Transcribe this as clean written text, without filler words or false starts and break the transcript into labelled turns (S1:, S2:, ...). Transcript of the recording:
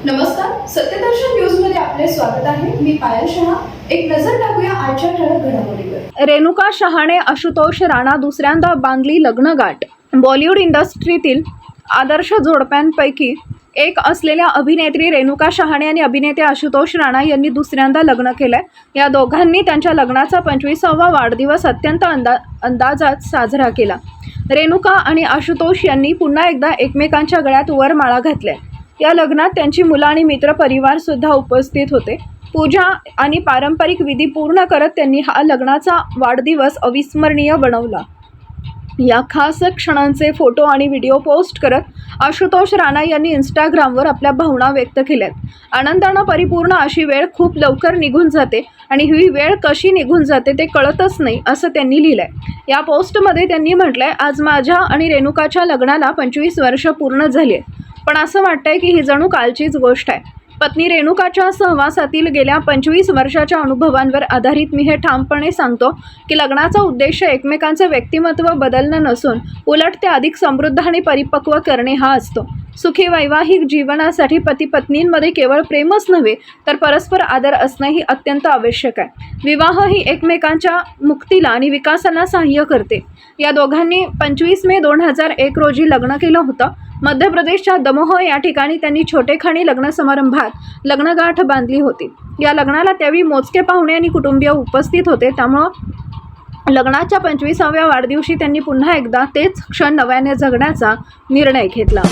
S1: नमस्कार, सत्यदर्शन न्यूज मध्ये आपले स्वागत आहे. मी पायल शहा. एक नजर टाकूया आजच्या ठळक घडामोडीवर.
S2: रेणुका शहाणे आशुतोष राणा दुसऱ्यांदा बांधली लग्नगाठ. बॉलिवूड इंडस्ट्रीतील आदर्श जोडप्यांपैकी एक असलेल्या अभिनेत्री रेणुका शहाणे आणि अभिनेते आशुतोष राणा यांनी दुसऱ्यांदा लग्न केलंय. या दोघांनी त्यांच्या लग्नाचा 25वा वाढदिवस अत्यंत अंदाजात साजरा केला. रेणुका आणि आशुतोष यांनी पुन्हा एकदा एकमेकांच्या गळ्यात वरमाळा घातल्या. या लग्नात त्यांची मुलं आणि मित्र परिवार सुद्धा उपस्थित होते. पूजा आणि पारंपरिक विधी पूर्ण करत त्यांनी हा लग्नाचा वाढदिवस अविस्मरणीय बनवला. या खास क्षणांचे फोटो आणि व्हिडिओ पोस्ट करत आशुतोष राणा यांनी इंस्टाग्रामवर आपल्या भावना व्यक्त केल्यात. आनंदानं परिपूर्ण अशी वेळ खूप लवकर निघून जाते आणि ही वेळ कशी निघून जाते ते कळतच नाही, असं त्यांनी लिहिलंय. या पोस्टमध्ये त्यांनी म्हटलंय, आज माझ्या आणि रेणुकाच्या लग्नाला 25 वर्ष पूर्ण झाली आहेत, पण असं वाटतंय की ही जणू कालचीच गोष्ट आहे. पत्नी रेणुकाच्या सहवासातील गेल्या 25 वर्षाच्या अनुभवांवर आधारित मी हे ठामपणे सांगतो की लग्नाचा उद्देश एकमेकांचे व्यक्तिमत्व बदलणं नसून उलट ते अधिक समृद्ध आणि परिपक्व करणे हा असतो. सुखी वैवाहिक जीवनासाठी पती पत्नींमध्ये केवळ प्रेमच नव्हे तर परस्पर आदर असणंही अत्यंत आवश्यक आहे. विवाह ही एकमेकांच्या मुक्तीला आणि विकासाला सहाय्य करते. या दोघांनी 25 मे 2001 रोजी लग्न केलं होतं. मध्य प्रदेशच्या दमोह या ठिकाणी त्यांनी छोटेखानी लग्न समारंभात लग्नगाठ बांधली होती. या लग्नाला त्यावेळी मोजके पाहुणे आणि कुटुंबीय उपस्थित होते. त्यामुळं लग्नाच्या 25व्या वाढदिवशी त्यांनी पुन्हा एकदा तेच क्षण नव्याने जगण्याचा निर्णय घेतला.